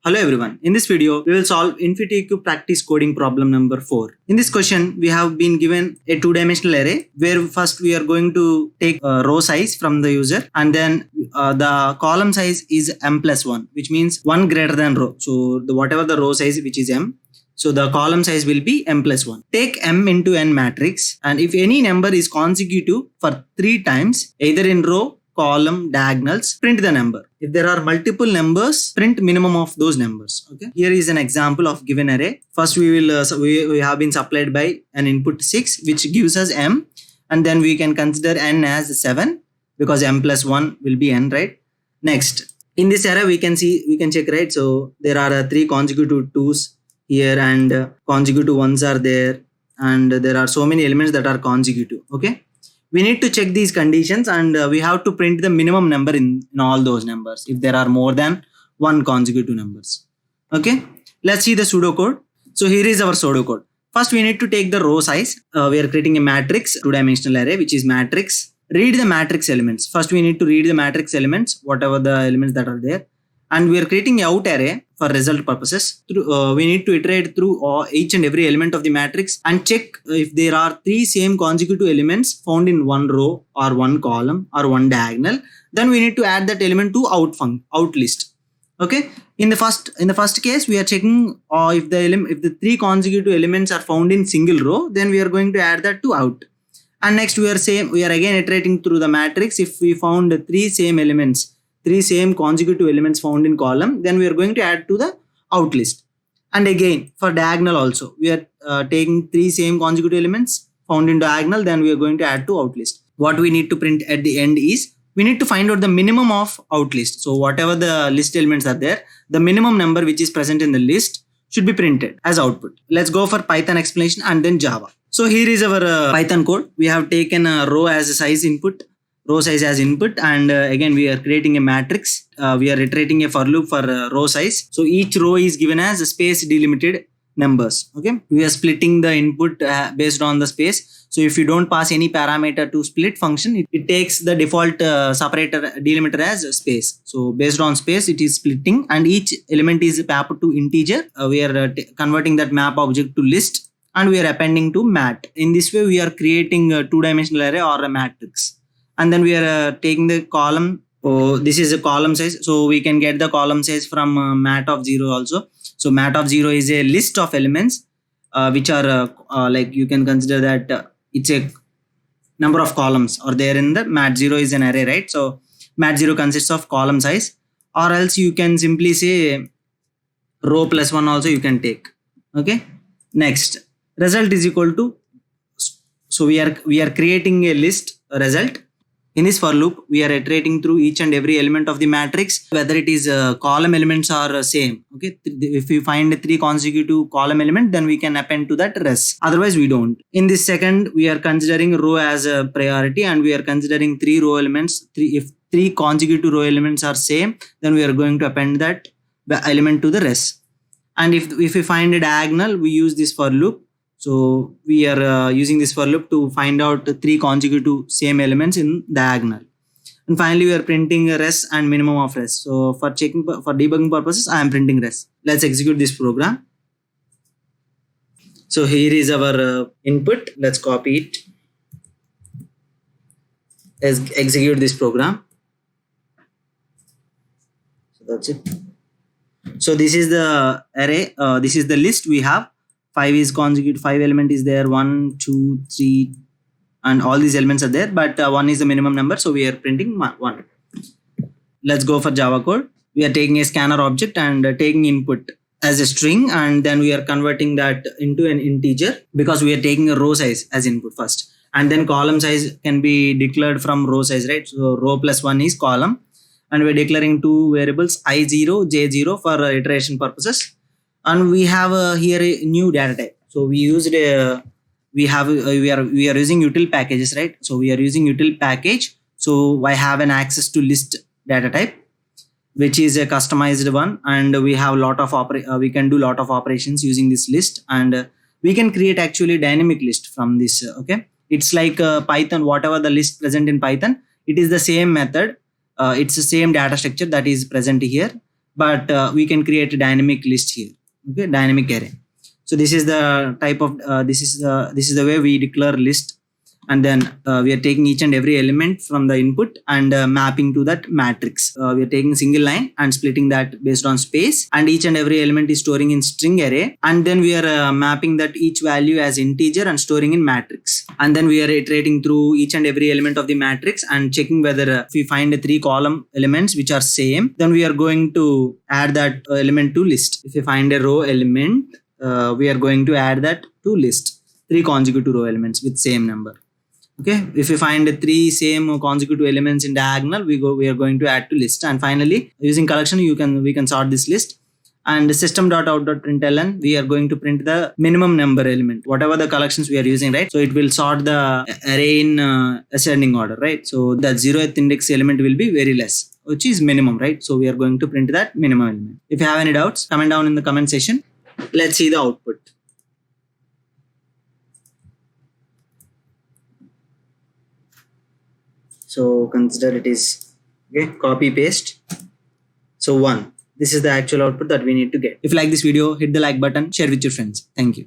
Hello everyone. In this video, we will solve InfinityQ practice coding problem number 4. In this question, we have been given a two-dimensional array where first we are going to take row size from the user and then the column size is m plus 1, which means 1 greater than row. So whatever the row size which is m, so the column size will be m plus 1. Take m into n matrix, and if any number is consecutive for 3 times, either in row, column, diagonals, print the number. If there are multiple numbers, print minimum of those numbers. Okay. Here is an example of given array. First we will we have been supplied by an input 6, which gives us m, and then we can consider n as 7 because m plus 1 will be n, right? Next, in this array we can check, right? So there are 3 consecutive 2s here and consecutive 1s are there, and there are so many elements that are consecutive. Okay. We need to check these conditions and we have to print the minimum number in all those numbers if there are more than 1 consecutive numbers. Okay, let's see the pseudocode. So here is our pseudocode. First we need to take the row size. We are creating a matrix, two-dimensional array, which is matrix. Read the matrix elements. First we need to read the matrix elements, whatever the elements that are there. And we are creating a out array for result purposes. We need to iterate through each and every element of the matrix and check if there are 3 same consecutive elements found in one row or one column or one diagonal. Then we need to add that element to out list. Okay. In the first case, we are checking if the 3 consecutive elements are found in single row, then we are going to add that to out. And next we are again iterating through the matrix. If we found 3 same consecutive elements found in column, then we are going to add to the out list. And again for diagonal also, we are taking 3 same consecutive elements found in diagonal, then we are going to add to out list. What we need to print at the end is we need to find out the minimum of out list. So whatever the list elements are there, the minimum number which is present in the list should be printed as output. Let's go for Python explanation and then Java. So here is our Python code. We have taken a row as a size input, row size as input, and again we are creating a matrix. We are iterating a for loop for row size. So each row is given as a space delimited numbers. Okay, we are splitting the input based on the space. So if you don't pass any parameter to split function, it takes the default separator delimiter as space. So based on space it is splitting, and each element is mapped to integer. We are converting that map object to list, and we are appending to mat. In this way we are creating a two-dimensional array or a matrix. And then we are taking the column. This is a column size, so we can get the column size from mat of 0 also. So mat of 0 is a list of elements which are like you can consider that it's a number of columns or there in the mat 0 is an array, right? So mat 0 consists of column size, or else you can simply say row plus 1 also you can take. Okay, next result is equal to, so we are creating a list result. In this for loop, we are iterating through each and every element of the matrix, whether it is column elements are same. Okay, if we find 3 consecutive column element, then we can append to that res. Otherwise, we don't. In this second, we are considering row as a priority, and we are considering 3 row elements. If 3 consecutive row elements are same, then we are going to append that element to the res. And if we find a diagonal, we use this for loop. So we are using this for loop to find out 3 consecutive same elements in diagonal. And finally, we are printing a res and minimum of res. So for debugging purposes, I am printing res. Let's execute this program. So here is our input. Let's copy it. Let's execute this program. So that's it. So this is the array. This is the list we have. 5 is consecutive, 5 element is there, 1, 2, 3, and all these elements are there, but 1 is the minimum number, so we are printing 1. Let's go for Java code. We are taking a scanner object and taking input as a string, and then we are converting that into an integer because we are taking a row size as input first, and then column size can be declared from row size, right? So row plus 1 is column, and we are declaring 2 variables I0, J0 for iteration purposes. And we have here a new data type. So we used we are using util packages, right? So we are using util package. So I have an access to list data type, which is a customized one, and we have lot of we can do lot of operations using this list, and we can create actually dynamic list from this. Okay, it's like Python. Whatever the list present in Python, it is the same method. It's the same data structure that is present here. but we can create a dynamic list here. Okay, dynamic array. So this is the type of this is the way we declare list, and then we are taking each and every element from the input and mapping to that matrix. We are taking single line and splitting that based on space, and each and every element is storing in string array, and then we are mapping that each value as integer and storing in matrix, and then we are iterating through each and every element of the matrix and checking whether if we find 3 column elements which are same, then we are going to add that element to list. If we find a row element, we are going to add that to list, 3 consecutive row elements with same number. Okay, if we find 3 same consecutive elements in diagonal, we are going to add to list. And finally, using collection, we can sort this list. And system.out.println, we are going to print the minimum number element, whatever the collections we are using, right? So it will sort the array in ascending order, right? So the 0th index element will be very less, which is minimum, right? So we are going to print that minimum element. If you have any doubts, comment down in the comment section. Let's see the output. So consider it is, okay, copy paste. So 1. This is the actual output that we need to get. If you like this video, hit the like button, share with your friends. Thank you.